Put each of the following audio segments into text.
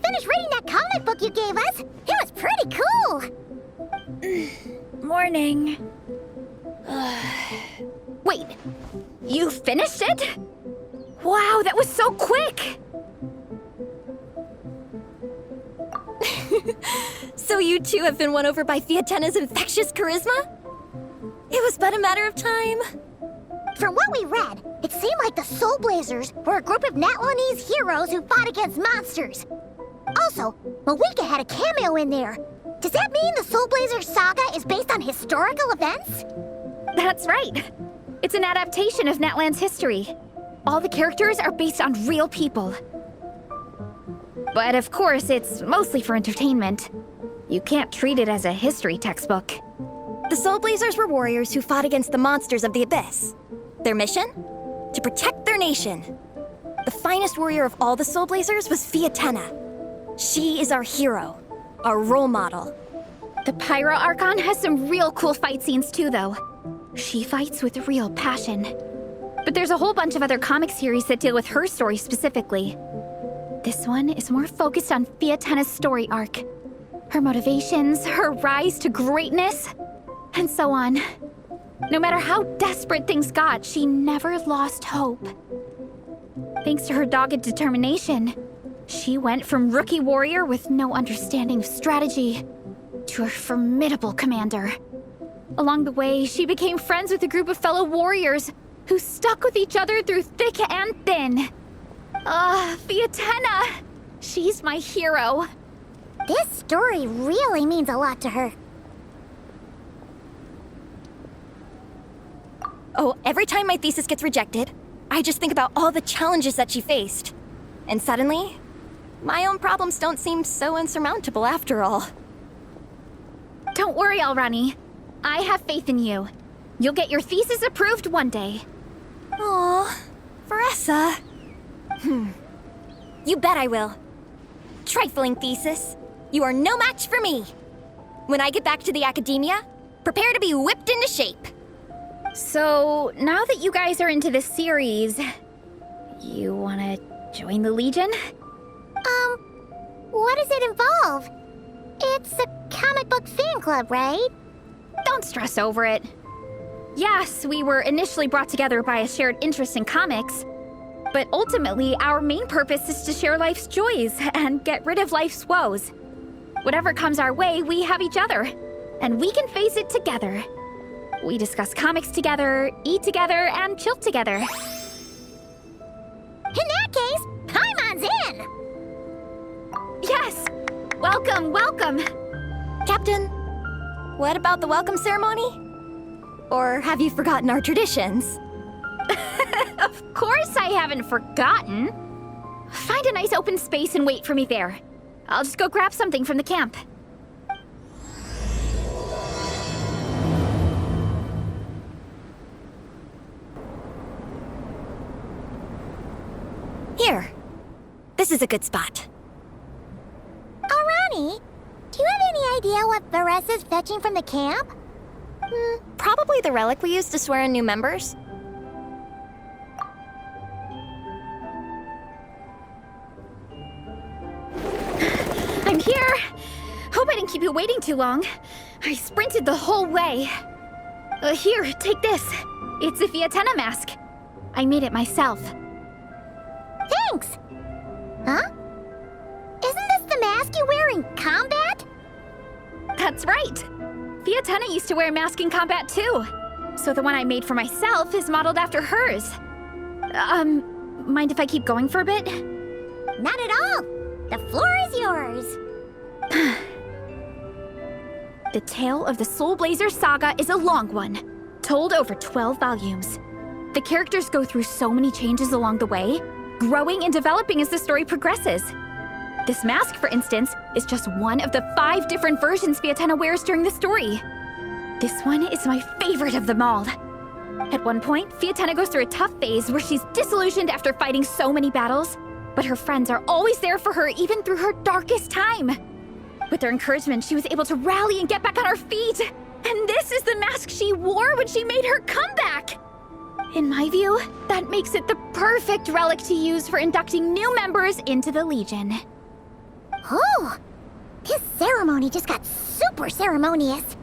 finished reading that comic book you gave us. It was pretty cool. Morning. Wait, you finished it? Wow, that was so quick! So you two have been won over by Fiatena's infectious charisma? It was but a matter of time. From what we read, it seemed like the Soul Blazers were a group of Natlanese heroes who fought against monsters. Also, Malika had a cameo in there. Does that mean the Soul Blazers saga is based on historical events? That's right. It's an adaptation of Natlan's history. All the characters are based on real people. But of course, it's mostly for entertainment. You can't treat it as a history textbook. The Soul Blazers were warriors who fought against the monsters of the Abyss. Their mission? To protect their nation. The finest warrior of all the Soul Blazers was Fiatena. She is our hero, our role model. The Pyro Archon has some real cool fight scenes too, though. She fights with real passion. But there's a whole bunch of other comic series that deal with her story specifically. This one is more focused on Fiatena's story arc. Her motivations, her rise to greatness, and so on. No matter how desperate things got, she never lost hope. Thanks to her dogged determination, she went from rookie warrior with no understanding of strategy to a formidable commander. Along the way, she became friends with a group of fellow warriors who stuck with each other through thick and thin. Fiatena! She's my hero. This story really means a lot to her. Oh, every time my thesis gets rejected, I just think about all the challenges that she faced. And suddenly, my own problems don't seem so insurmountable after all. Don't worry, Alrani. I have faith in you. You'll get your thesis approved one day. Aw, Veressa. You bet I will. Trifling thesis. You are no match for me. When I get back to the academia, prepare to be whipped into shape. So, now that you guys are into this series, you wanna join the Legion? What does it involve? It's a comic book fan club, right? Don't stress over it. Yes, we were initially brought together by a shared interest in comics, but ultimately our main purpose is to share life's joys and get rid of life's woes. Whatever comes our way, we have each other, and we can face it together. We discuss comics together, eat together, and chill together. In that case, Paimon's in! Yes! Welcome, welcome! Captain, what about the welcome ceremony? Or have you forgotten our traditions? Of course I haven't forgotten. Find a nice open space and wait for me there. I'll just go grab something from the camp. Here. This is a good spot. Alrani, do you have any idea what Veressa's fetching from the camp? Probably the relic we used to swear in new members. I'm here! Hope I didn't keep you waiting too long. I sprinted the whole way. Here, take this. It's a Fiatena mask. I made it myself. Thanks! Huh? Isn't this the mask you wear in combat? That's right! Fiatena used to wear a mask in combat too. So the one I made for myself is modeled after hers. Mind if I keep going for a bit? Not at all! The floor is yours! The tale of the Soul Blazer saga is a long one, told over 12 volumes. The characters go through so many changes along the way, growing and developing as the story progresses. This mask, for instance, is just one of the 5 different versions Fiatena wears during the story. This one is my favorite of them all. At one point, Fiatena goes through a tough phase where she's disillusioned after fighting so many battles, but her friends are always there for her even through her darkest time. With their encouragement, she was able to rally and get back on her feet. And this is the mask she wore when she made her comeback. In my view, that makes it the perfect relic to use for inducting new members into the Legion. Oh, this ceremony just got super ceremonious.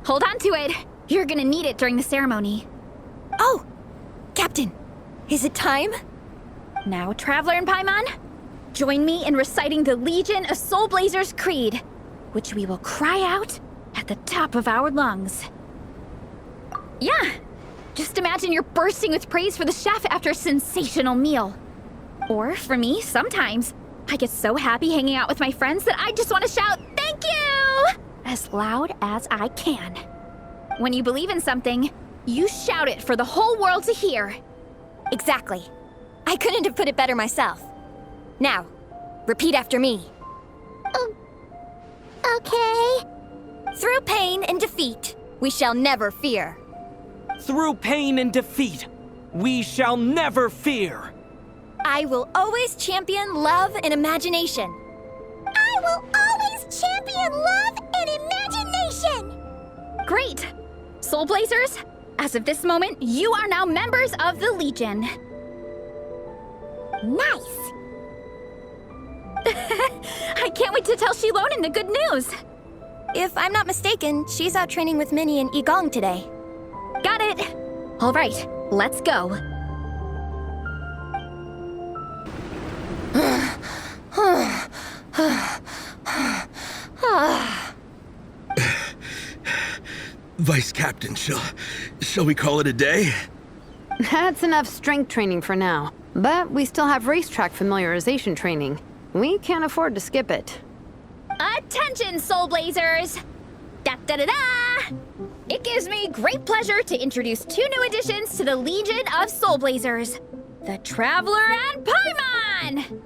Hold on to it. You're gonna need it during the ceremony. Oh, Captain, is it time? Now, Traveler and Paimon, join me in reciting the Legion of Soul Blazers Creed, which we will cry out at the top of our lungs. Yeah, just imagine you're bursting with praise for the chef after a sensational meal. Or, for me, sometimes, I get so happy hanging out with my friends that I just want to shout, "Thank you!" as loud as I can. When you believe in something, you shout it for the whole world to hear. Exactly. I couldn't have put it better myself. Now, repeat after me. Okay. Through pain and defeat, we shall never fear. Through pain and defeat, we shall never fear. I will always champion love and imagination. I will always champion love and imagination. Great! Soul Blazers, as of this moment, you are now members of the Legion. Nice. I can't wait to tell Shilonen the good news. If I'm not mistaken, she's out training with Minnie and Igong today. Got it. All right, let's go. Vice Captain, shall we call it a day? That's enough strength training for now. But we still have racetrack familiarization training. We can't afford to skip it. Attention, Soul Blazers! Da-da-da-da! It gives me great pleasure to introduce two new additions to the Legion of Soul Blazers. The Traveler and Paimon!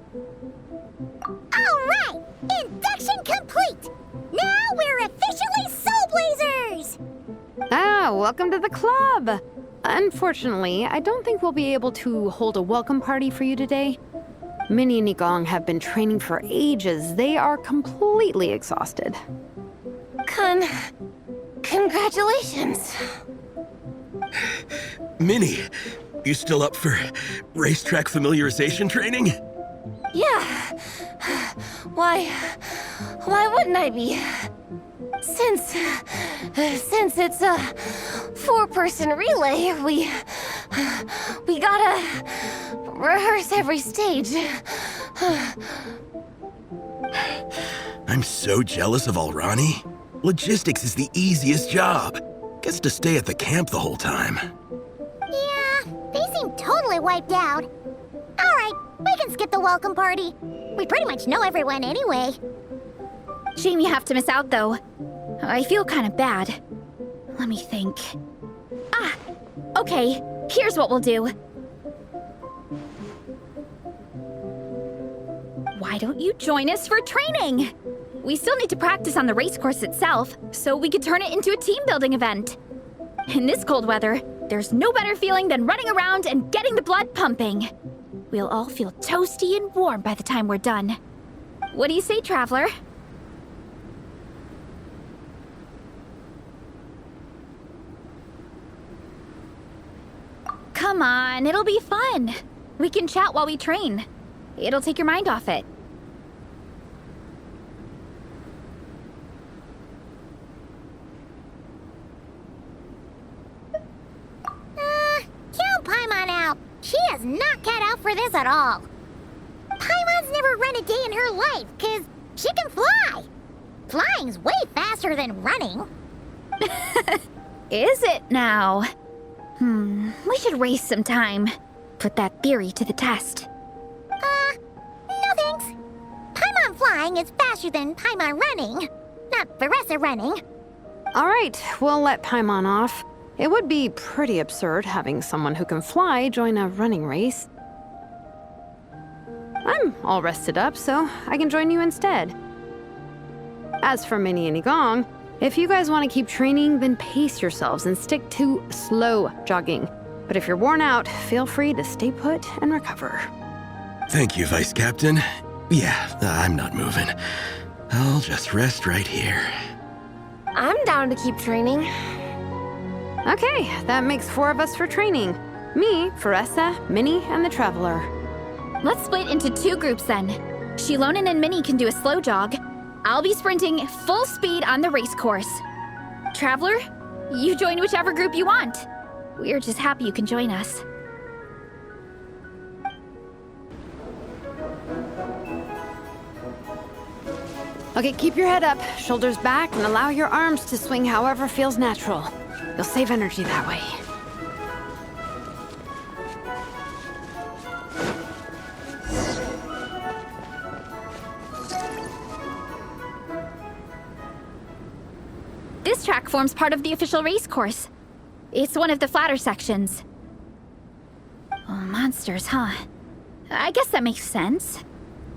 All right, induction complete. Now we're officially Soul Blazers. Welcome to the club! Unfortunately, I don't think we'll be able to hold a welcome party for you today. Minnie and Igong have been training for ages. They are completely exhausted. Congratulations. Minnie, you still up for racetrack familiarization training? Yeah. Why wouldn't I be? Since it's a four-person relay, we gotta rehearse every stage. I'm so jealous of Alrani. Logistics is the easiest job. Gets to stay at the camp the whole time. Yeah, they seem totally wiped out. All right, we can skip the welcome party. We pretty much know everyone anyway. Shame you have to miss out, though. I feel kind of bad. Let me think. Okay, here's what we'll do. Why don't you join us for training? We still need to practice on the race course itself, so we could turn it into a team-building event. In this cold weather, there's no better feeling than running around and getting the blood pumping. We'll all feel toasty and warm by the time we're done. What do you say, Traveler? Come on, it'll be fun. We can chat while we train. It'll take your mind off it. Count Paimon out. She is not cut out for this at all. Paimon's never run a day in her life, 'cause she can fly. Flying's way faster than running. Is it now? We should race sometime. Put that theory to the test. No thanks. Paimon flying is faster than Paimon running. Not Veressa running. All right, we'll let Paimon off. It would be pretty absurd having someone who can fly join a running race. I'm all rested up, so I can join you instead. As for Minnie and Igong, if you guys want to keep training, then pace yourselves and stick to slow jogging. But if you're worn out, feel free to stay put and recover. Thank you, Vice Captain. Yeah, I'm not moving. I'll just rest right here. I'm down to keep training. Okay, that makes 4 of us for training. Me, Veressa, Minnie, and the Traveler. Let's split into 2 groups then. Shilonen and Minnie can do a slow jog. I'll be sprinting full speed on the race course. Traveler, you join whichever group you want. We're just happy you can join us. Okay, keep your head up, shoulders back, and allow your arms to swing however feels natural. You'll save energy that way. This track forms part of the official race course. It's one of the flatter sections. Oh, monsters, huh? I guess that makes sense.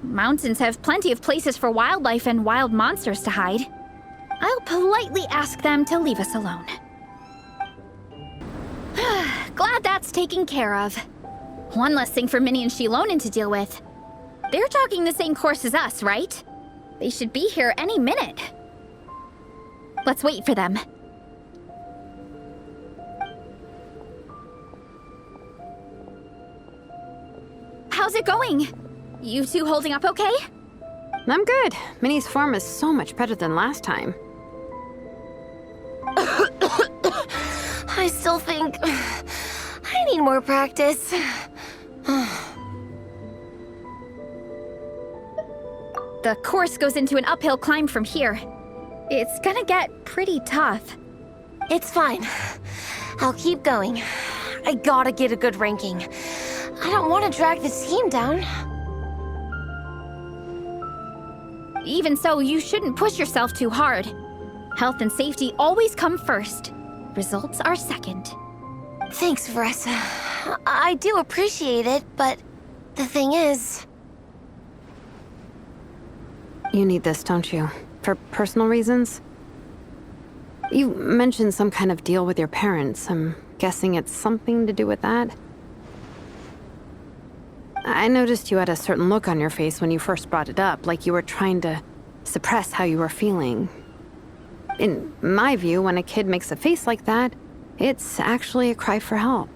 Mountains have plenty of places for wildlife and wild monsters to hide. I'll politely ask them to leave us alone. Glad that's taken care of. One less thing for Minnie and Shilonen to deal with. They're jogging the same course as us, right? They should be here any minute. Let's wait for them. How's it going? You two holding up okay? I'm good. Minnie's form is so much better than last time. I still think I need more practice. The course goes into an uphill climb from here. It's gonna get pretty tough. It's fine. I'll keep going. I gotta get a good ranking. I don't want to drag this team down. Even so, you shouldn't push yourself too hard. Health and safety always come first. Results are second. Thanks, Vanessa. I do appreciate it, but the thing is... You need this, don't you? For personal reasons? You mentioned some kind of deal with your parents. I'm guessing it's something to do with that? I noticed you had a certain look on your face when you first brought it up, like you were trying to suppress how you were feeling. In my view, when a kid makes a face like that, it's actually a cry for help.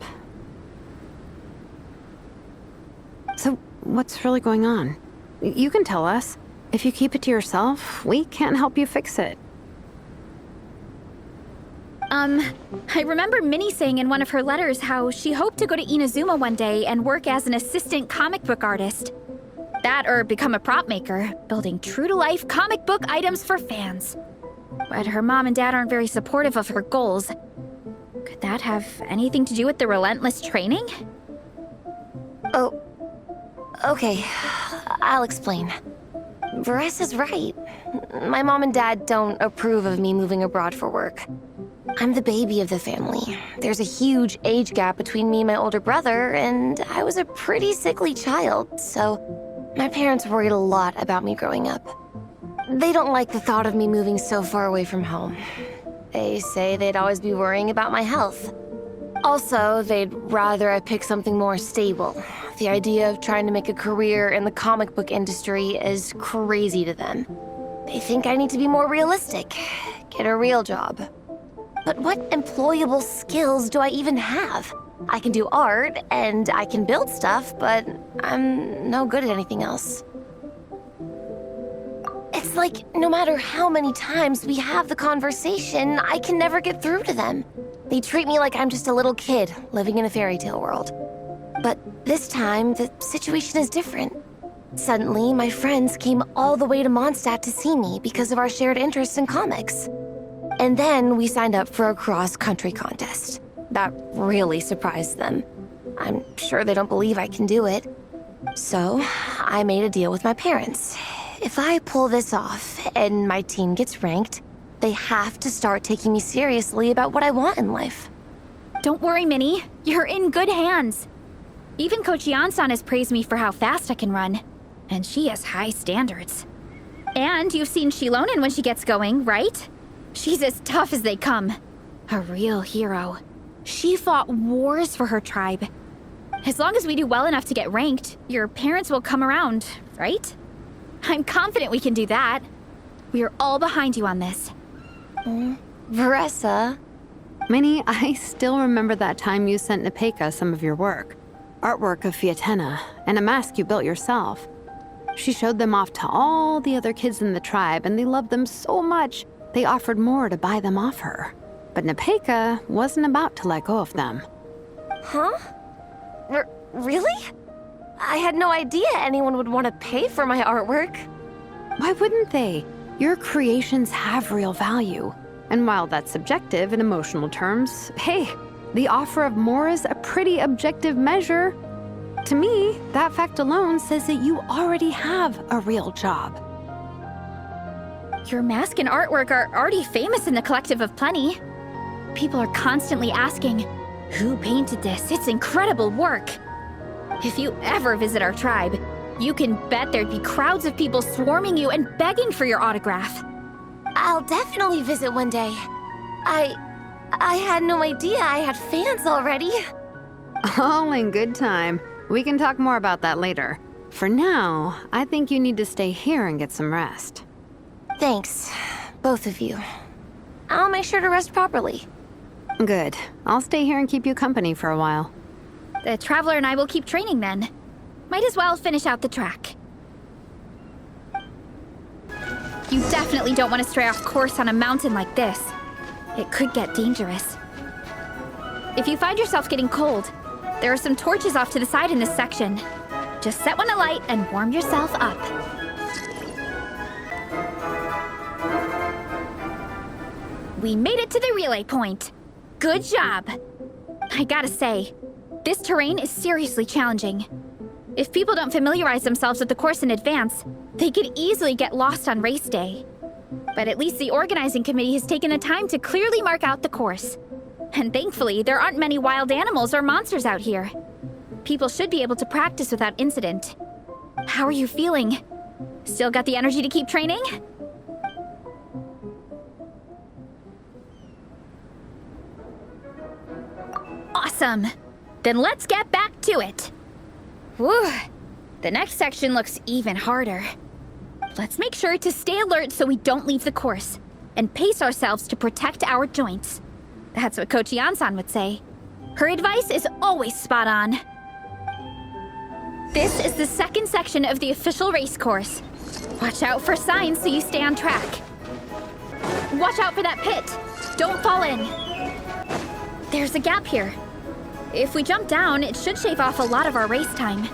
So, what's really going on? You can tell us. If you keep it to yourself, we can't help you fix it. I remember Minnie saying in one of her letters how she hoped to go to Inazuma one day and work as an assistant comic book artist. That or become a prop maker, building true-to-life comic book items for fans. But her mom and dad aren't very supportive of her goals. Could that have anything to do with the relentless training? Oh, okay. I'll explain. Varesa's right. My mom and dad don't approve of me moving abroad for work. I'm the baby of the family. There's a huge age gap between me and my older brother, and I was a pretty sickly child, so my parents worried a lot about me growing up. They don't like the thought of me moving so far away from home. They say they'd always be worrying about my health. Also, they'd rather I pick something more stable. The idea of trying to make a career in the comic book industry is crazy to them. They think I need to be more realistic, get a real job. But what employable skills do I even have? I can do art, and I can build stuff, but I'm no good at anything else. It's like, no matter how many times we have the conversation, I can never get through to them. They treat me like I'm just a little kid living in a fairy tale world. But this time, the situation is different. Suddenly, my friends came all the way to Mondstadt to see me because of our shared interest in comics. And then we signed up for a cross-country contest. That really surprised them. I'm sure they don't believe I can do it. So, I made a deal with my parents. If I pull this off and my team gets ranked, they have to start taking me seriously about what I want in life. Don't worry, Minnie. You're in good hands. Even Coach Yan-san has praised me for how fast I can run. And she has high standards. And you've seen Shilonen when she gets going, right? She's as tough as they come. A real hero. She fought wars for her tribe. As long as we do well enough to get ranked, your parents will come around, right? I'm confident we can do that. We are all behind you on this. Vanessa. Minnie, I still remember that time you sent Nepeka some of your work. Artwork of Fiatena, and a mask you built yourself. She showed them off to all the other kids in the tribe, and they loved them so much, they offered more to buy them off her. But Nepeka wasn't about to let go of them. Huh? Really? I had no idea anyone would want to pay for my artwork. Why wouldn't they? Your creations have real value. And while that's subjective in emotional terms, hey, the offer of more is a pretty objective measure. To me, that fact alone says that you already have a real job. Your mask and artwork are already famous in the Collective of Plenty. People are constantly asking, who painted this? It's incredible work. If you ever visit our tribe, you can bet there'd be crowds of people swarming you and begging for your autograph. I'll definitely visit one day. I had no idea I had fans already. All in good time. We can talk more about that later. For now, I think you need to stay here and get some rest. Thanks, both of you. I'll make sure to rest properly. Good. I'll stay here and keep you company for a while. The Traveler and I will keep training then. Might as well finish out the track. You definitely don't want to stray off course on a mountain like this. It could get dangerous. If you find yourself getting cold, there are some torches off to the side in this section. Just set one alight and warm yourself up. We made it to the relay point. Good job. I gotta say, this terrain is seriously challenging. If people don't familiarize themselves with the course in advance, they could easily get lost on race day. But at least the organizing committee has taken the time to clearly mark out the course. And thankfully, there aren't many wild animals or monsters out here. People should be able to practice without incident. How are you feeling? Still got the energy to keep training? Awesome! Then let's get back to it! Whew! The next section looks even harder. Let's make sure to stay alert so we don't leave the course, and pace ourselves to protect our joints. That's what Coach Yansan would say. Her advice is always spot on. This is the second section of the official race course. Watch out for signs so you stay on track. Watch out for that pit! Don't fall in! There's a gap here. If we jump down, it should shave off a lot of our race time.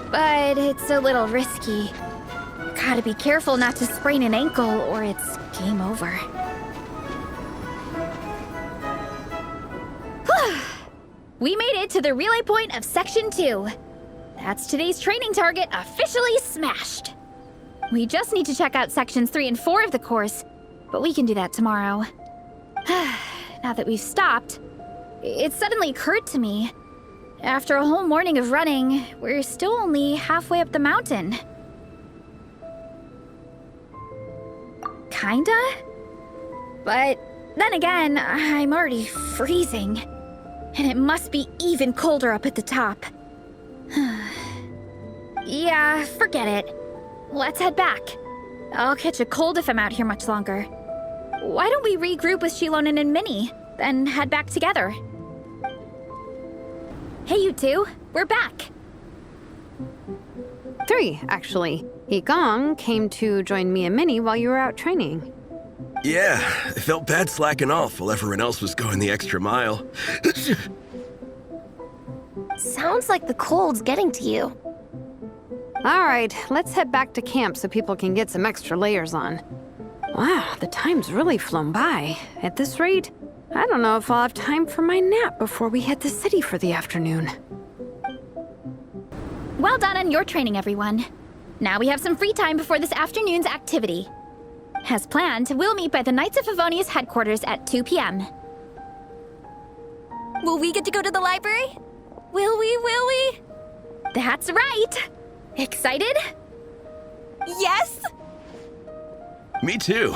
But it's a little risky. Gotta be careful not to sprain an ankle or it's game over. We made it to the relay point of Section 2. That's today's training target officially smashed. We just need to check out Sections 3 and 4 of the course, but we can do that tomorrow. Now that we've stopped, it suddenly occurred to me. After a whole morning of running, we're still only halfway up the mountain. Kinda? But then again, I'm already freezing. And it must be even colder up at the top. Yeah, forget it. Let's head back. I'll catch a cold if I'm out here much longer. Why don't we regroup with Shilonen and Minnie, then head back together? Hey, you two. We're back. 3, actually. Igong came to join me and Minnie while you were out training. Yeah, I felt bad slacking off while everyone else was going the extra mile. Sounds like the cold's getting to you. All right, let's head back to camp so people can get some extra layers on. Wow, the time's really flown by. At this rate, I don't know if I'll have time for my nap before we hit the city for the afternoon. Well done on your training, everyone. Now we have some free time before this afternoon's activity. As planned, we'll meet by the Knights of Favonia's headquarters at 2 p.m. Will we get to go to the library? Will we? That's right! Excited? Yes! Me too.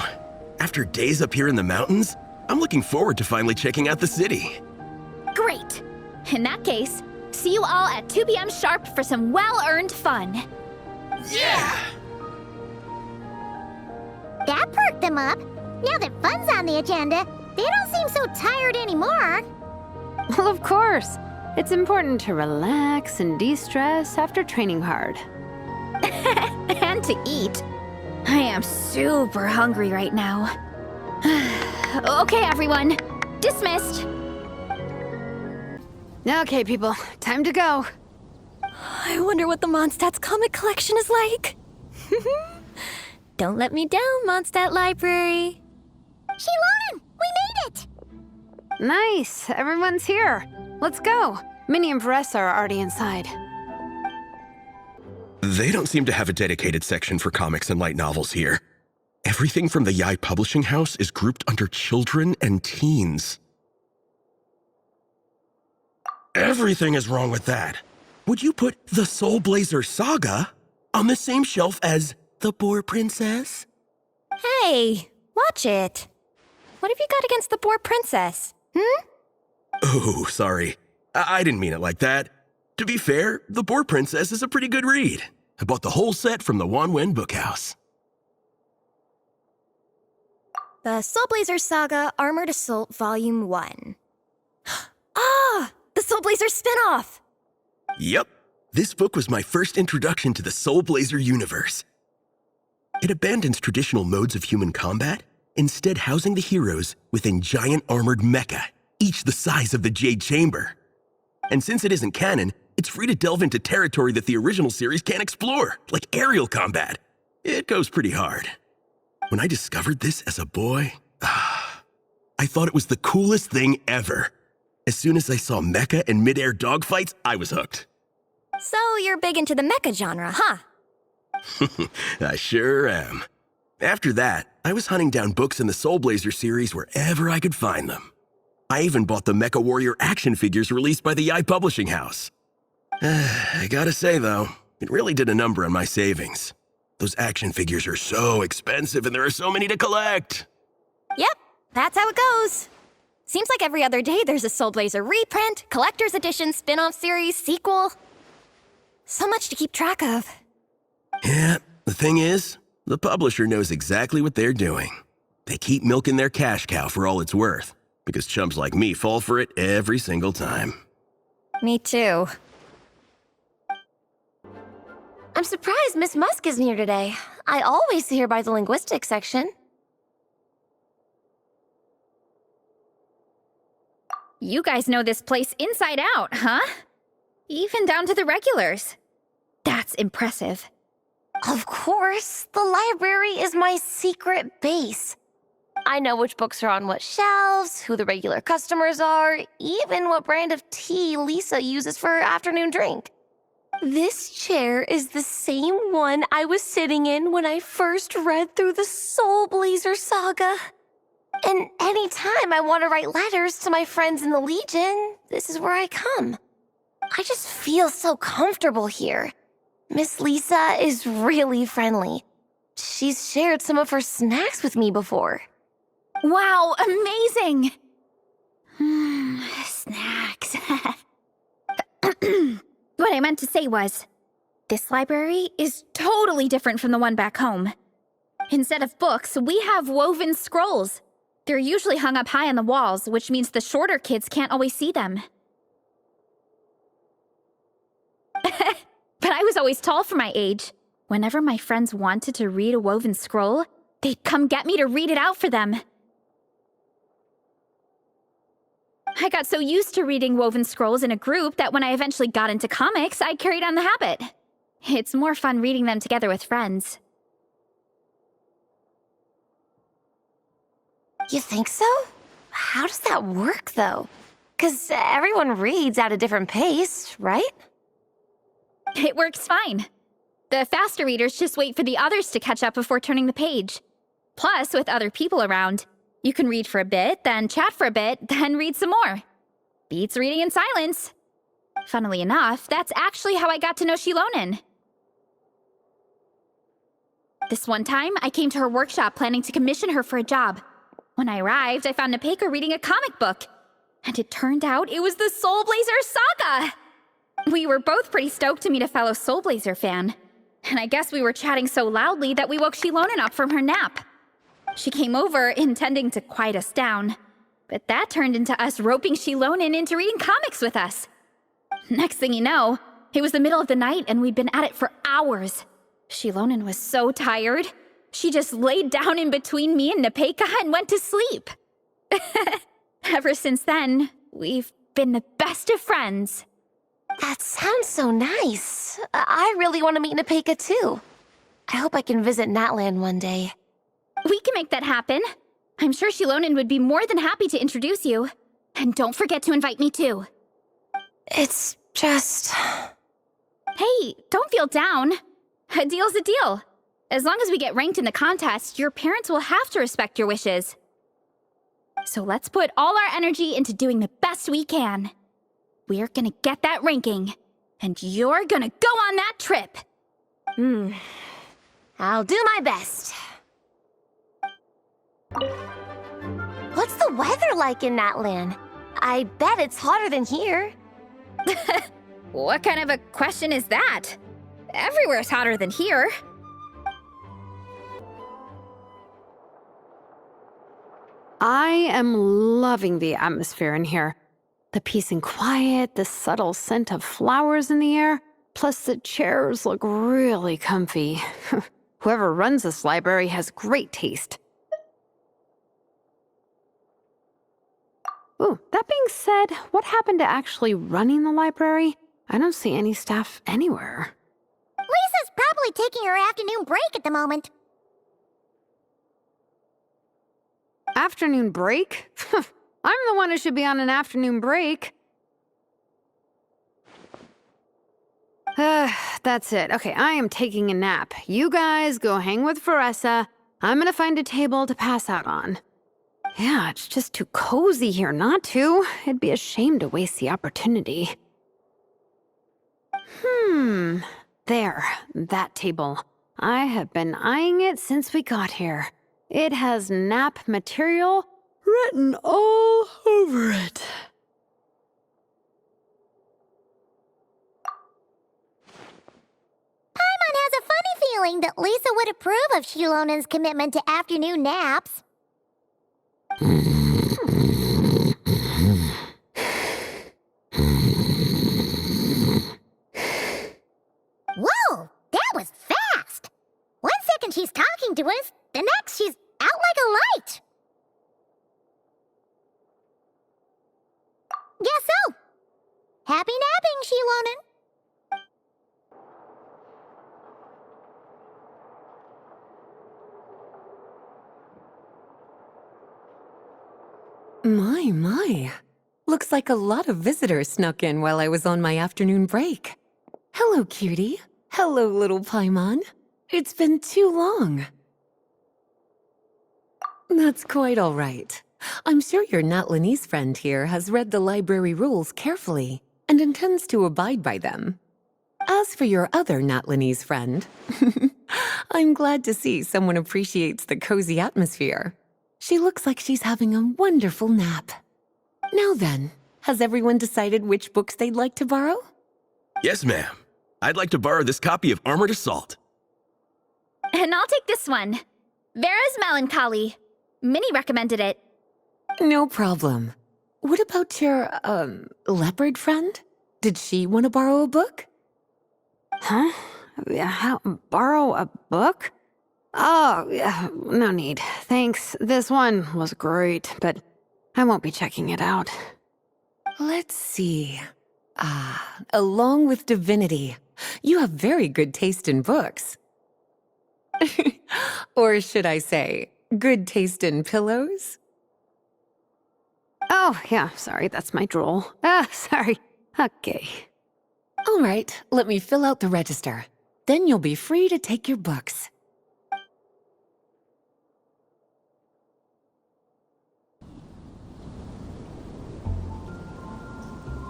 After days up here in the mountains, I'm looking forward to finally checking out the city. Great! In that case, see you all at 2 p.m. sharp for some well-earned fun. Yeah! That perked them up. Now that fun's on the agenda, they don't seem so tired anymore. Well, of course. It's important to relax and de-stress after training hard. to eat. I am super hungry right now. Okay, everyone. Dismissed. Okay, people, time to go. I wonder what the Mondstadt's comic collection is like. Don't let me down, Mondstadt Library. Shilonen, we made it! Nice, everyone's here. Let's go. Minnie and Vanessa are already inside. They don't seem to have a dedicated section for comics and light novels here. Everything from the Yai Publishing House is grouped under children and teens. Everything is wrong with that. Would you put the Soul Blazer Saga on the same shelf as The Boar Princess? Hey, watch it. What have you got against the Boar Princess? Oh, sorry. I didn't mean it like that. To be fair, The Boar Princess is a pretty good read. I bought the whole set from the Wanwen Bookhouse. The Soul Blazer Saga Armored Assault Volume 1. Ah! The Soul Blazer spin-off! Yep. This book was my first introduction to the Soul Blazer universe. It abandons traditional modes of human combat, instead housing the heroes within giant armored mecha, each the size of the Jade Chamber. And since it isn't canon, it's free to delve into territory that the original series can't explore, like aerial combat. It goes pretty hard. When I discovered this as a boy, I thought it was the coolest thing ever. As soon as I saw mecha and mid-air dogfights, I was hooked. So you're big into the mecha genre, huh? I sure am. After that, I was hunting down books in the Soul Blazer series wherever I could find them. I even bought the Mecha Warrior action figures released by the Yai Publishing House. I gotta say, though, it really did a number on my savings. Those action figures are so expensive and there are so many to collect. Yep, that's how it goes. Seems like every other day there's a Soul Blazer reprint, collector's edition, spin-off series, sequel. So much to keep track of. Yeah, the thing is, the publisher knows exactly what they're doing. They keep milking their cash cow for all it's worth, because chumps like me fall for it every single time. Me too. I'm surprised Miss Musk isn't here today. I always see her by the linguistics section. You guys know this place inside out, huh? Even down to the regulars. That's impressive. Of course, the library is my secret base. I know which books are on what shelves, who the regular customers are, even what brand of tea Lisa uses for her afternoon drink. This chair is the same one I was sitting in when I first read through the Soul Blazer saga. And anytime I want to write letters to my friends in the Legion, this is where I come. I just feel so comfortable here. Miss Lisa is really friendly. She's shared some of her snacks with me before. Wow, amazing! Snacks. What I meant to say was, this library is totally different from the one back home. Instead of books, we have woven scrolls. They're usually hung up high on the walls, which means the shorter kids can't always see them. But I was always tall for my age. Whenever my friends wanted to read a woven scroll, they'd come get me to read it out for them. I got so used to reading woven scrolls in a group that when I eventually got into comics, I carried on the habit. It's more fun reading them together with friends. You think so? How does that work, though? 'Cause everyone reads at a different pace, right? It works fine. The faster readers just wait for the others to catch up before turning the page. Plus, with other people around, you can read for a bit, then chat for a bit, then read some more. Beats reading in silence. Funnily enough, that's actually how I got to know Shilonen. This one time, I came to her workshop planning to commission her for a job. When I arrived, I found Nepeka reading a comic book. And it turned out it was the Soul Blazer saga! We were both pretty stoked to meet a fellow Soul Blazer fan. And I guess we were chatting so loudly that we woke Shilonen up from her nap. She came over intending to quiet us down. But that turned into us roping Shilonen into reading comics with us. Next thing you know, it was the middle of the night and we'd been at it for hours. Shilonen was so tired. She just laid down in between me and Nepeka and went to sleep. Ever since then, we've been the best of friends. That sounds so nice. I really want to meet Nepeka too. I hope I can visit Natlan one day. We can make that happen. I'm sure Shilonen would be more than happy to introduce you. And don't forget to invite me too. It's just... Hey, don't feel down. A deal's a deal. As long as we get ranked in the contest, your parents will have to respect your wishes. So let's put all our energy into doing the best we can. We're gonna get that ranking, and you're gonna go on that trip. I'll do my best. What's the weather like in Natlan? I bet it's hotter than here. What kind of a question is that? Everywhere's hotter than here. I am loving the atmosphere in here. The peace and quiet, the subtle scent of flowers in the air, plus the chairs look really comfy. Whoever runs this library has great taste. Ooh, that being said, what happened to actually running the library? I don't see any staff anywhere. Lisa's probably taking her afternoon break at the moment. Afternoon break? I'm the one who should be on an afternoon break. That's it. Okay, I am taking a nap. You guys go hang with Faressa. I'm gonna find a table to pass out on. Yeah, it's just too cozy here not to. It'd be a shame to waste the opportunity. There, that table. I have been eyeing it since we got here. It has nap material written all over it. Paimon has a funny feeling that Lisa would approve of Shilonen's commitment to afternoon naps. Whoa, that was fast! 1 second she's talking to us, the next she's out like a light. Guess so. Happy napping, Shilonen. My. Looks like a lot of visitors snuck in while I was on my afternoon break. Hello, cutie. Hello, little Paimon. It's been too long. That's quite all right. I'm sure your Natlanese friend here has read the library rules carefully and intends to abide by them. As for your other Natlanese friend, I'm glad to see someone appreciates the cozy atmosphere. She looks like she's having a wonderful nap. Now then, has everyone decided which books they'd like to borrow? Yes, ma'am. I'd like to borrow this copy of Armored Assault. And I'll take this one. Vera's Melancholy. Minnie recommended it. No problem. What about your, leopard friend? Did she want to borrow a book? Huh? Borrow a book? Oh, yeah, no need. Thanks. This one was great, but I won't be checking it out. Let's see. Along with Divinity, you have very good taste in books. Or should I say, good taste in pillows? Oh, yeah, sorry, that's my drool. Sorry. Okay. All right, let me fill out the register. Then you'll be free to take your books.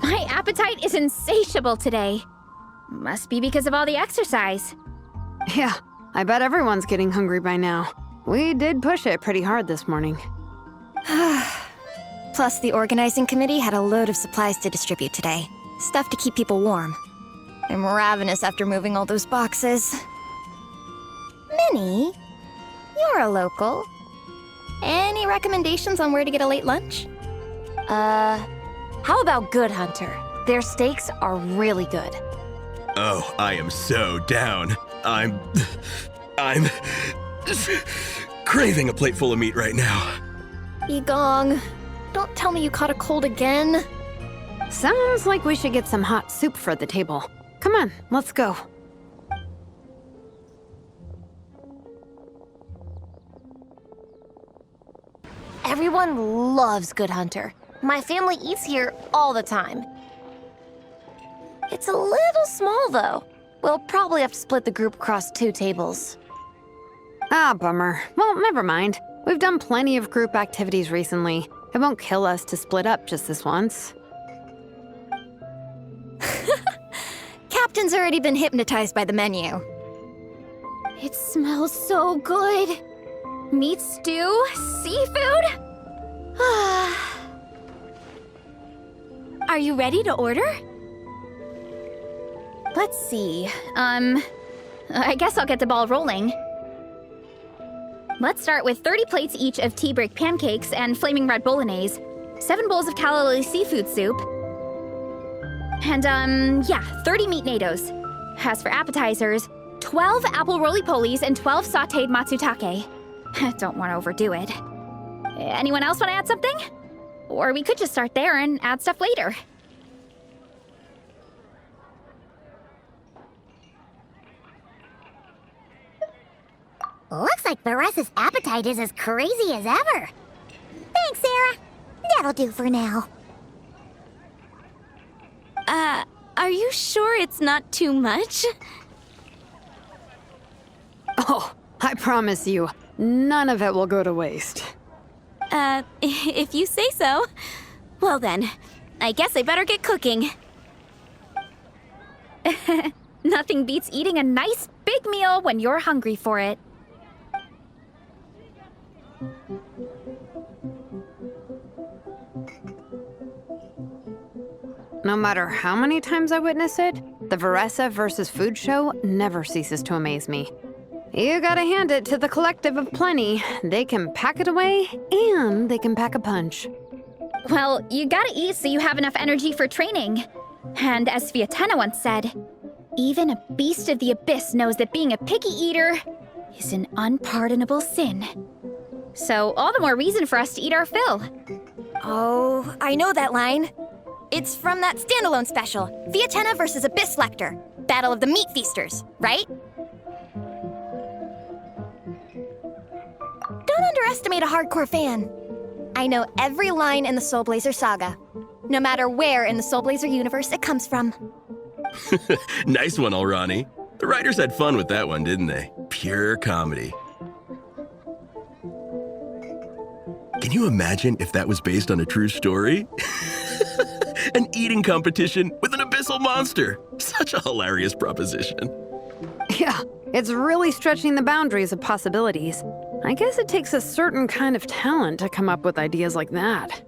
My appetite is insatiable today. Must be because of all the exercise. Yeah, I bet everyone's getting hungry by now. We did push it pretty hard this morning. Plus, the organizing committee had a load of supplies to distribute today. Stuff to keep people warm. I'm ravenous after moving all those boxes. Minnie, you're a local. Any recommendations on where to get a late lunch? How about Good Hunter? Their steaks are really good. Oh, I am so down. I'm craving a plate full of meat right now. Yigong, don't tell me you caught a cold again. Sounds like we should get some hot soup for the table. Come on, let's go. Everyone loves Good Hunter. My family eats here all the time. It's a little small, though. We'll probably have to split the group across 2 tables. Ah, bummer. Well, never mind. We've done plenty of group activities recently. It won't kill us to split up just this once. Captain's already been hypnotized by the menu. It smells so good. Meat stew? Seafood? Are you ready to order? Let's see. I guess I'll get the ball rolling. Let's start with 30 plates each of tea break pancakes and flaming red bolognese, 7 bowls of calla lily seafood soup, and 30 meat natos. As for appetizers, 12 apple roly-polies and 12 sautéed matsutake. Don't want to overdo it. Anyone else want to add something? Or we could just start there and add stuff later. Looks like Varessa's appetite is as crazy as ever. Thanks, Sarah. That'll do for now. Are you sure it's not too much? Oh, I promise you, none of it will go to waste. If you say so. Well then, I guess I better get cooking. Nothing beats eating a nice big meal when you're hungry for it. No matter how many times I witness it, the Varessa versus food show never ceases to amaze me. You gotta hand it to the collective of plenty. They can pack it away, and they can pack a punch. Well, you gotta eat so you have enough energy for training. And as Vietena once said, even a beast of the abyss knows that being a picky eater is an unpardonable sin. So all the more reason for us to eat our fill. Oh, I know that line. It's from that standalone special, Vietena versus Abyss Lecter, Battle of the Meat Feasters, right? Don't underestimate a hardcore fan. I know every line in the Soul Blazer saga, no matter where in the Soul Blazer universe it comes from. Nice one, Alrani. The writers had fun with that one, didn't they? Pure comedy. Can you imagine if that was based on a true story? An eating competition with an abyssal monster. Such a hilarious proposition. Yeah, it's really stretching the boundaries of possibilities. I guess it takes a certain kind of talent to come up with ideas like that.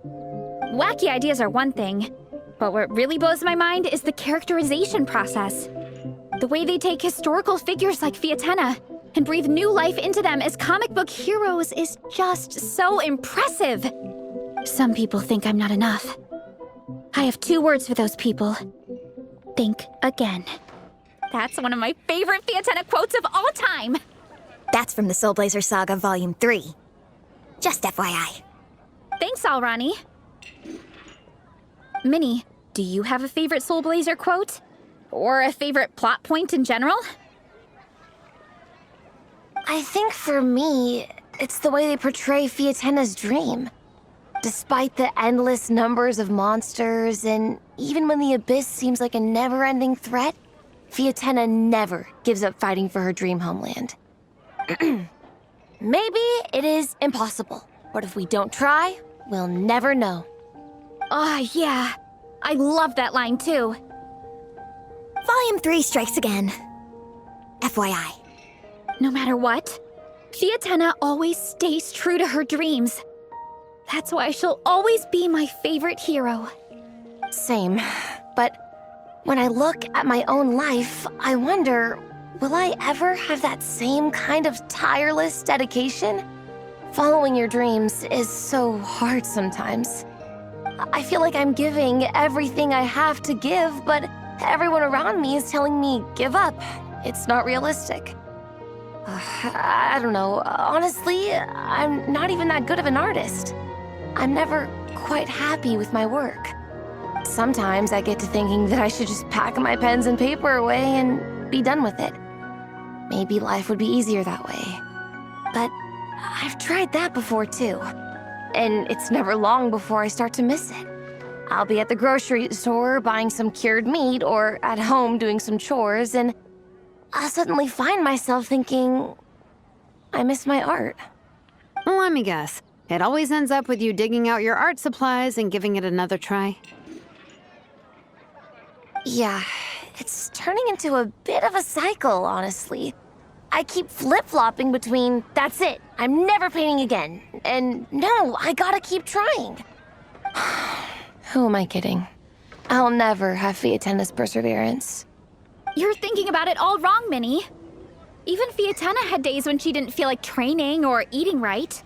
Wacky ideas are one thing, but what really blows my mind is the characterization process. The way they take historical figures like Vietena and breathe new life into them as comic book heroes is just so impressive. Some people think I'm not enough. I have 2 words for those people. Think again. That's one of my favorite Vietena quotes of all time. That's from the Soul Blazer Saga Volume 3. Just FYI. Thanks, Alrani. Minnie, do you have a favorite Soul Blazer quote? Or a favorite plot point in general? I think for me, it's the way they portray Fietena's dream. Despite the endless numbers of monsters, and even when the Abyss seems like a never-ending threat, Vietena never gives up fighting for her dream homeland. Maybe it is impossible, but if we don't try, we'll never know. Oh, yeah. I love that line, too. Volume 3 strikes again. FYI. No matter what, Vietena always stays true to her dreams. That's why she'll always be my favorite hero. Same. But when I look at my own life, I wonder, will I ever have that same kind of tireless dedication? Following your dreams is so hard sometimes. I feel like I'm giving everything I have to give, but everyone around me is telling me, give up, It's not realistic. I don't know. Honestly, I'm not even that good of an artist. I'm never quite happy with my work. Sometimes I get to thinking that I should just pack my pens and paper away and be done with it. Maybe life would be easier that way. But I've tried that before too. And it's never long before I start to miss it. I'll be at the grocery store buying some cured meat or at home doing some chores, and I'll suddenly find myself thinking, I miss my art. Let me guess. It always ends up with you digging out your art supplies and giving it another try. Yeah, it's turning into a bit of a cycle, honestly. I keep flip-flopping between, that's it, I'm never painting again, and no, I gotta keep trying. Who am I kidding? I'll never have Fiatenna's perseverance. You're thinking about it all wrong, Minnie. Even Fiatenna had days when she didn't feel like training or eating right.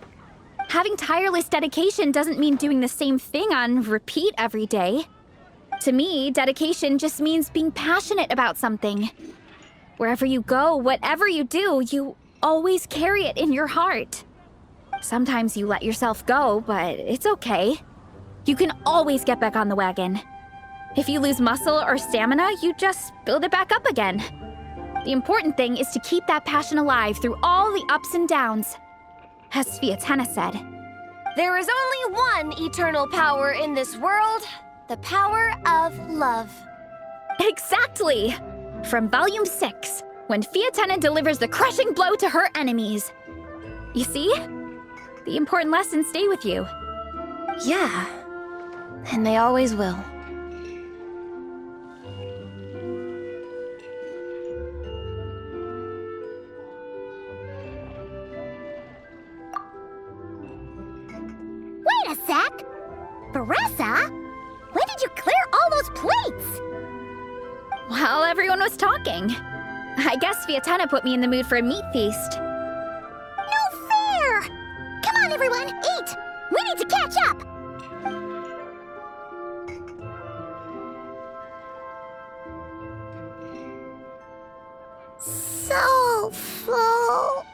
Having tireless dedication doesn't mean doing the same thing on repeat every day. To me, dedication just means being passionate about something. Wherever you go, whatever you do, you always carry it in your heart. Sometimes you let yourself go, but it's okay. You can always get back on the wagon. If you lose muscle or stamina, you just build it back up again. The important thing is to keep that passion alive through all the ups and downs. As Fiatenna said, There is only one eternal power in this world, the power of love. exactly! From Volume 6, when Fiatenna delivers the crushing blow to her enemies. You see? The important lessons stay with you. Yeah, and they always will. Wait a sec! Baressa? When did you clear all those plates? While everyone was talking. I guess Fiatenna put me in the mood for a meat feast. No fair! Come on, everyone, eat! We need to catch up! So full.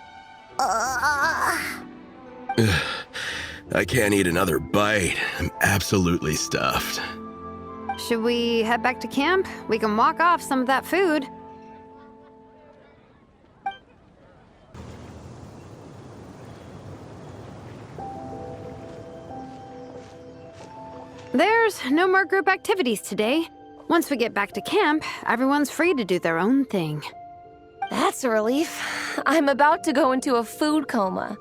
I can't eat another bite. I'm absolutely stuffed. Should we head back to camp? We can walk off some of that food. There's no more group activities today. Once we get back to camp, everyone's free to do their own thing. That's a relief. I'm about to go into a food coma.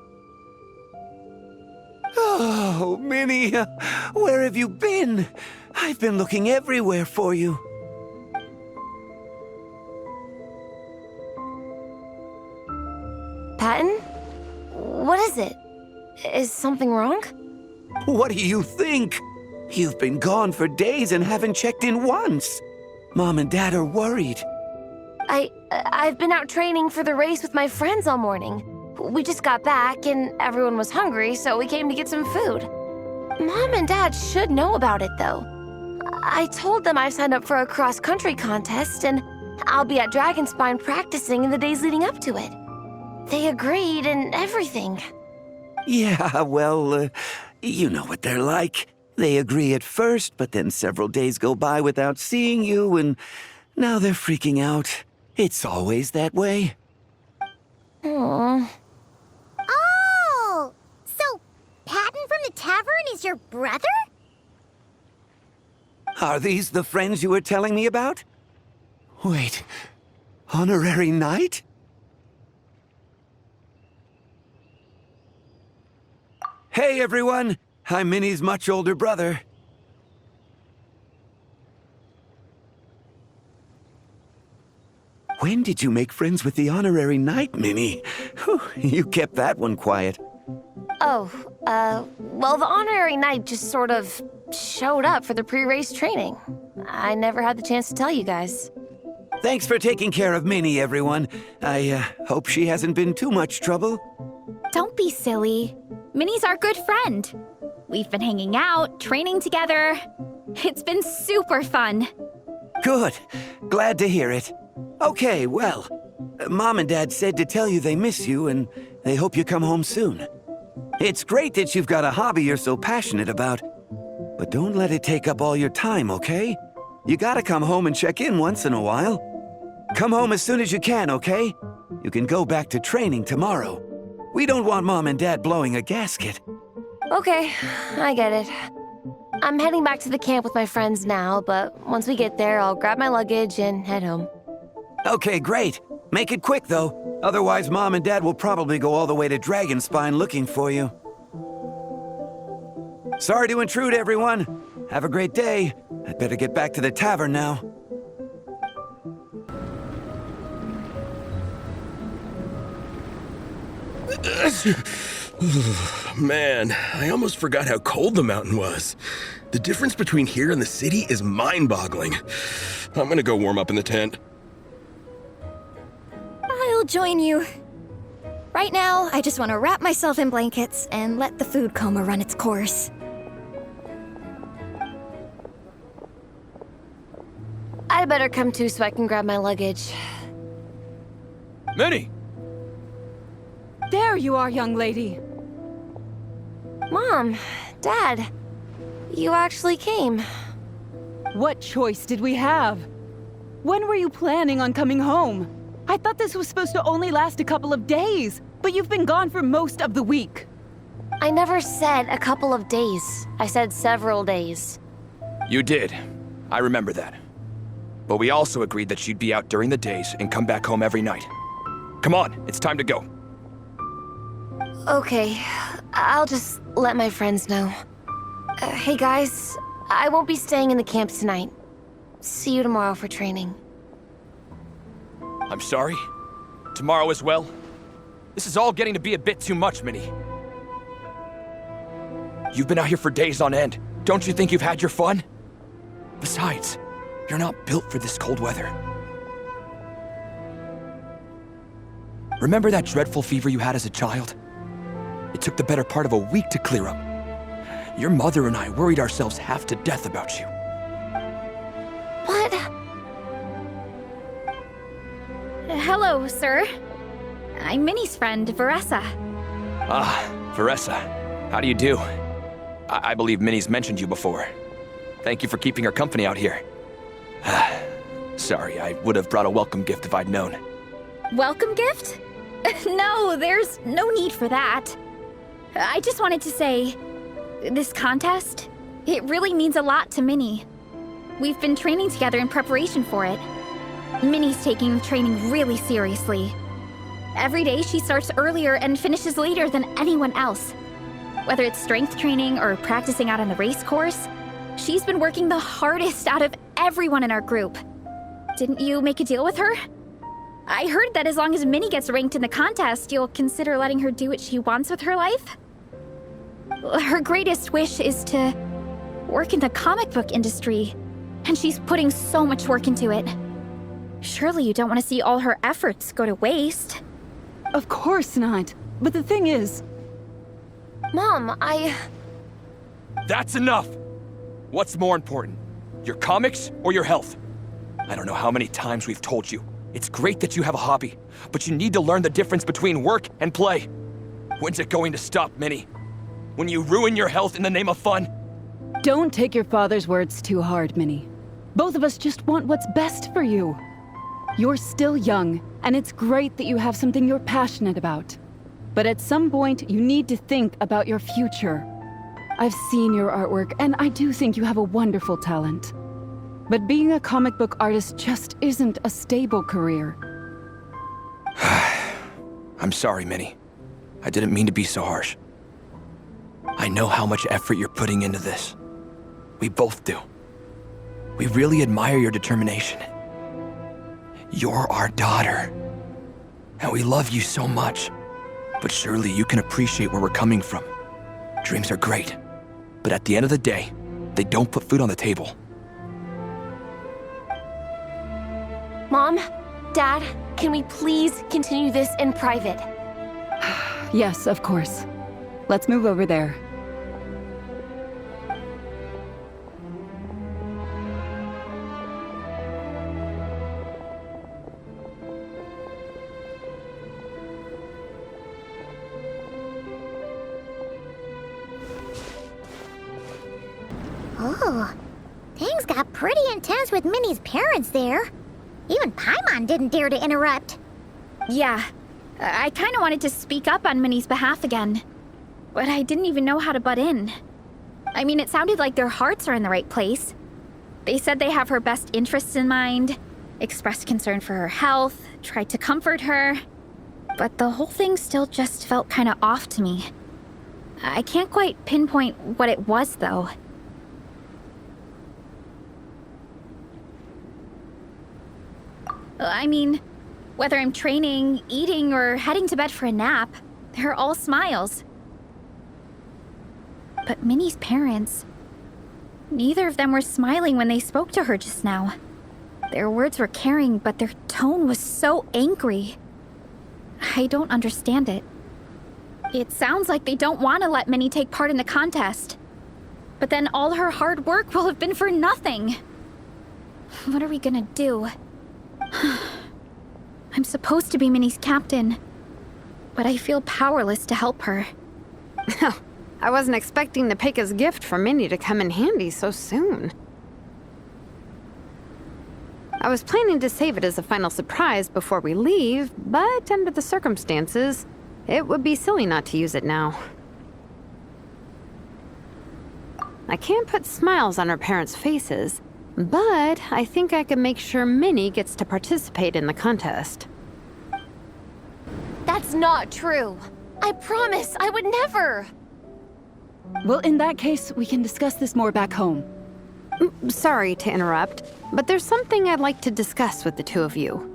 Oh, Minnie, where have you been? I've been looking everywhere for you. Patton? What is it? Is something wrong? What do you think? You've been gone for days and haven't checked in once. Mom and Dad are worried. I've been out training for the race with my friends all morning. We just got back and everyone was hungry, so we came to get some food. Mom and Dad should know about it, though. I told them I signed up for a cross-country contest and I'll be at Dragonspine practicing in the days leading up to it. They agreed and everything. Yeah, well, you know what they're like. They agree at first, but then several days go by without seeing you, and now they're freaking out. It's always that way. Aww. Oh! So, Patton from the tavern is your brother? Are these the friends you were telling me about? Wait, honorary knight? Hey, everyone! I'm Minnie's much older brother. When did you make friends with the honorary knight, Minnie? Whew, you kept that one quiet. Oh, well, the honorary knight just sort of showed up for the pre-race training. I never had the chance to tell you guys. Thanks for taking care of Minnie, everyone. I hope she hasn't been too much trouble. Don't be silly. Minnie's our good friend. We've been hanging out, training together. It's been super fun. Good. Glad to hear it. Okay, well, Mom and Dad said to tell you they miss you and they hope you come home soon. It's great that you've got a hobby you're so passionate about, but don't let it take up all your time, okay? You gotta come home and check in once in a while. Come home as soon as you can, okay? You can go back to training tomorrow. We don't want Mom and Dad blowing a gasket. Okay, I get it. I'm heading back to the camp with my friends now, but once we get there, I'll grab my luggage and head home. Okay, great. Make it quick, though. Otherwise, Mom and Dad will probably go all the way to Dragonspine looking for you. Sorry to intrude, everyone. Have a great day. I'd better get back to the tavern now. Man, I almost forgot how cold the mountain was. The difference between here and the city is mind-boggling. I'm gonna go warm up in the tent. I'll join you. Right now, I just want to wrap myself in blankets and let the food coma run its course. I'd better come too so I can grab my luggage. Minnie! There you are, young lady. Mom, Dad, you actually came. What choice did we have? When were you planning on coming home? I thought this was supposed to only last a couple of days, but you've been gone for most of the week. I never said a couple of days. I said several days. You did. I remember that. But we also agreed that she'd be out during the days and come back home every night. Come on, it's time to go. Okay, I'll just let my friends know. Hey guys, I won't be staying in the camp tonight. See you tomorrow for training. I'm sorry. Tomorrow as well. This is all getting to be a bit too much, Minnie. You've been out here for days on end. Don't you think you've had your fun? Besides, you're not built for this cold weather. Remember that dreadful fever you had as a child? It took the better part of a week to clear up. Your mother and I worried ourselves half to death about you. What? Hello, sir. I'm Minnie's friend, Veressa. Ah, Veressa. How do you do? I believe Minnie's mentioned you before. Thank you for keeping her company out here. Sorry, I would have brought a welcome gift if I'd known. Welcome gift? No, there's no need for that. I just wanted to say, this contest, it really means a lot to Minnie. We've been training together in preparation for it. Minnie's taking training really seriously. Every day she starts earlier and finishes later than anyone else. Whether it's strength training or practicing out on the race course, she's been working the hardest out of everyone in our group. Didn't you make a deal with her? I heard that as long as Minnie gets ranked in the contest, you'll consider letting her do what she wants with her life? Her greatest wish is to work in the comic book industry, and she's putting so much work into it. Surely you don't want to see all her efforts go to waste. Of course not. But the thing is... Mom, That's enough! What's more important? Your comics or your health? I don't know how many times we've told you. It's great that you have a hobby, but you need to learn the difference between work and play. When's it going to stop, Minnie? When you ruin your health in the name of fun? Don't take your father's words too hard, Minnie. Both of us just want what's best for you. You're still young, and it's great that you have something you're passionate about. But at some point, you need to think about your future. I've seen your artwork, and I do think you have a wonderful talent. But being a comic book artist just isn't a stable career. I'm sorry, Minnie. I didn't mean to be so harsh. I know how much effort you're putting into this. We both do. We really admire your determination. You're our daughter. And we love you so much. But surely you can appreciate where we're coming from. Dreams are great. But at the end of the day, they don't put food on the table. Mom, Dad, can we please continue this in private? Yes, of course. Let's move over there. Minnie's parents there. Even Paimon didn't dare to interrupt. Yeah, I kind of wanted to speak up on Minnie's behalf again, but I didn't even know how to butt in. I mean, it sounded like their hearts are in the right place. They said they have her best interests in mind, expressed concern for her health, tried to comfort her, but the whole thing still just felt kind of off to me. I can't quite pinpoint what it was, though. I mean, whether I'm training, eating, or heading to bed for a nap, they're all smiles. But Minnie's parents, neither of them were smiling when they spoke to her just now. Their words were caring, but their tone was so angry. I don't understand it. It sounds like they don't want to let Minnie take part in the contest. But then all her hard work will have been for nothing. What are we gonna do? I'm supposed to be Minnie's captain, but I feel powerless to help her. I wasn't expecting Nepeka's gift for Minnie to come in handy so soon. I was planning to save it as a final surprise before we leave, but under the circumstances, it would be silly not to use it now. I can't put smiles on her parents' faces, but I think I can make sure Minnie gets to participate in the contest. That's not true. I promise I would never. Well, in that case, we can discuss this more back home. Sorry to interrupt, but there's something I'd like to discuss with the two of you.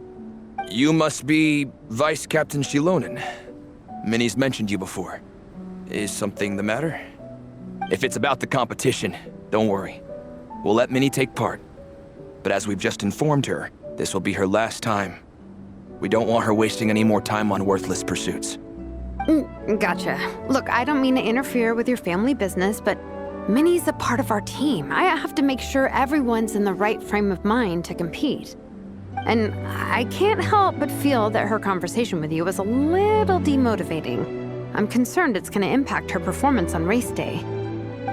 You must be Vice Captain Shilonen. Minnie's mentioned you before. Is something the matter? If it's about the competition, don't worry. We'll let Minnie take part. But as we've just informed her, this will be her last time. We don't want her wasting any more time on worthless pursuits. Gotcha. Look, I don't mean to interfere with your family business, but Minnie's a part of our team. I have to make sure everyone's in the right frame of mind to compete. And I can't help but feel that her conversation with you was a little demotivating. I'm concerned it's going to impact her performance on race day.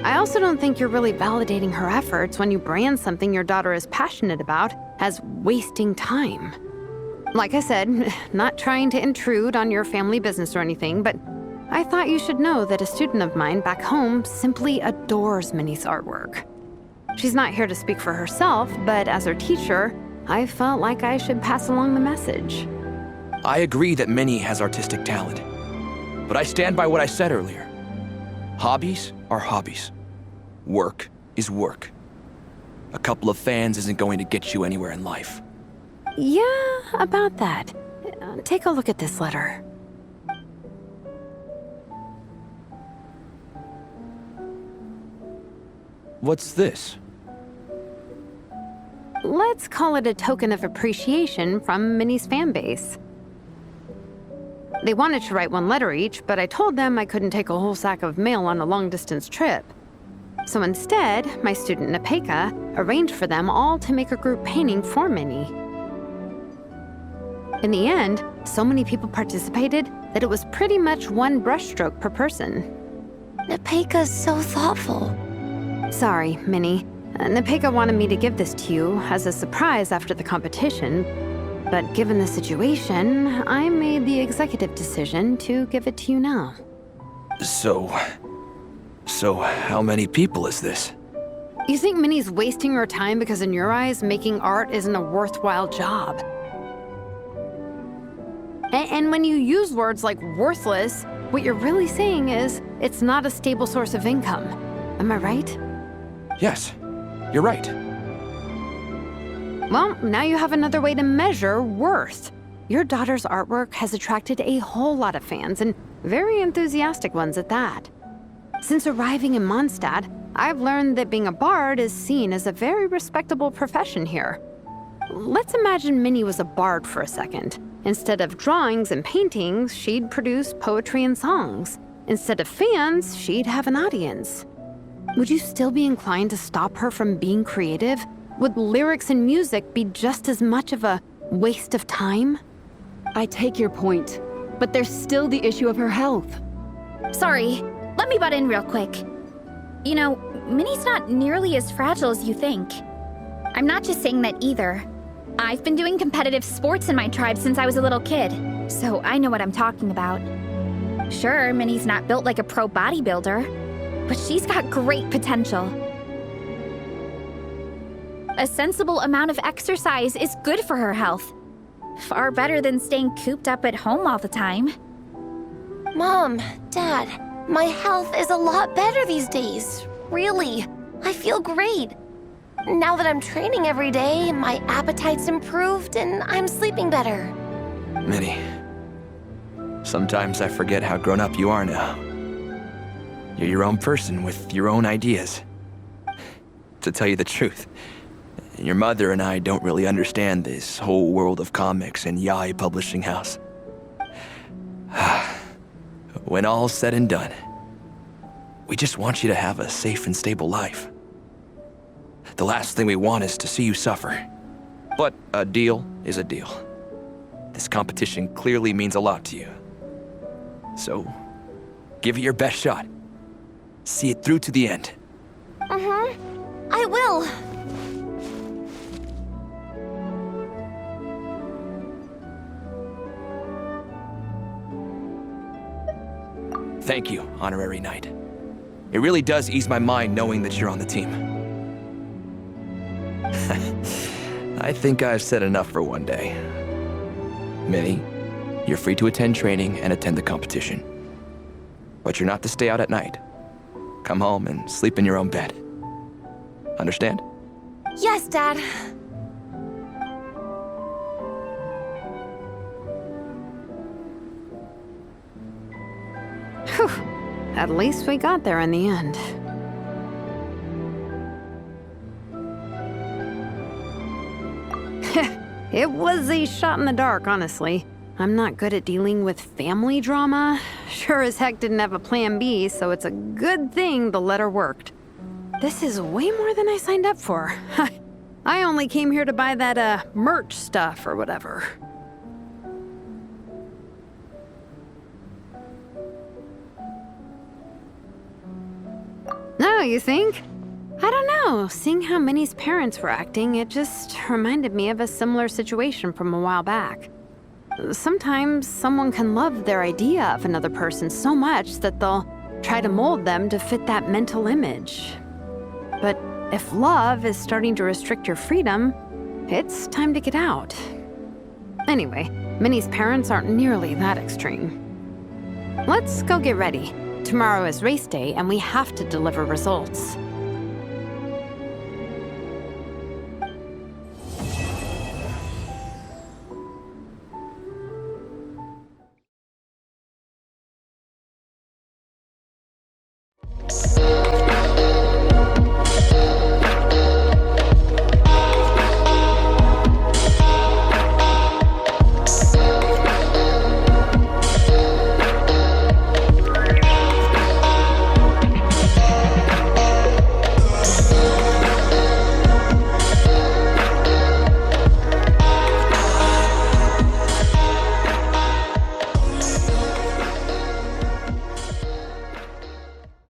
I also don't think you're really validating her efforts when you brand something your daughter is passionate about as wasting time. Like I said, not trying to intrude on your family business or anything, but I thought you should know that a student of mine back home simply adores Minnie's artwork. She's not here to speak for herself, but as her teacher, I felt like I should pass along the message. I agree that Minnie has artistic talent, but I stand by what I said earlier. Hobbies are hobbies. Work is work. A couple of fans isn't going to get you anywhere in life. Yeah, about that. Take a look at this letter. What's this? Let's call it a token of appreciation from Minnie's fan base. They wanted to write one letter each, but I told them I couldn't take a whole sack of mail on a long-distance trip. So instead, my student Nepeka arranged for them all to make a group painting for Minnie. In the end, so many people participated that it was pretty much one brushstroke per person. Nepeka's so thoughtful. Sorry, Minnie. Nepeka wanted me to give this to you as a surprise after the competition, but given the situation, I made the executive decision to give it to you now. So how many people is this? You think Minnie's wasting her time because in your eyes, making art isn't a worthwhile job? And when you use words like worthless, what you're really saying is it's not a stable source of income. Am I right? Yes, you're right. Well, now you have another way to measure worth. Your daughter's artwork has attracted a whole lot of fans, and very enthusiastic ones at that. Since arriving in Mondstadt, I've learned that being a bard is seen as a very respectable profession here. Let's imagine Minnie was a bard for a second. Instead of drawings and paintings, she'd produce poetry and songs. Instead of fans, she'd have an audience. Would you still be inclined to stop her from being creative? Would lyrics and music be just as much of a waste of time? I take your point, but there's still the issue of her health. Sorry, let me butt in real quick. You know, Minnie's not nearly as fragile as you think. I'm not just saying that either. I've been doing competitive sports in my tribe since I was a little kid, so I know what I'm talking about. Sure, Minnie's not built like a pro bodybuilder, but she's got great potential. A sensible amount of exercise is good for her health. Far better than staying cooped up at home all the time. Mom, Dad, my health is a lot better these days. Really, I feel great. Now that I'm training every day, my appetite's improved and I'm sleeping better. Minnie, sometimes I forget how grown up you are now. You're your own person with your own ideas. To tell you the truth, your mother and I don't really understand this whole world of comics and Yaoi Publishing House. When all's said and done, we just want you to have a safe and stable life. The last thing we want is to see you suffer. But a deal is a deal. This competition clearly means a lot to you. So, give it your best shot. See it through to the end. I will. Thank you, Honorary Knight. It really does ease my mind knowing that you're on the team. I think I've said enough for one day. Minnie, you're free to attend training and attend the competition. But you're not to stay out at night. Come home and sleep in your own bed. Understand? Yes, Dad. Whew. At least we got there in the end. It was a shot in the dark, honestly. I'm not good at dealing with family drama. Sure as heck didn't have a plan B, so it's a good thing the letter worked. This is way more than I signed up for. I only came here to buy that, merch stuff or whatever. No, you think? I don't know. Seeing how Minnie's parents were acting, it just reminded me of a similar situation from a while back. Sometimes someone can love their idea of another person so much that they'll try to mold them to fit that mental image. But if love is starting to restrict your freedom, it's time to get out. Anyway, Minnie's parents aren't nearly that extreme. Let's go get ready. Tomorrow is race day and we have to deliver results.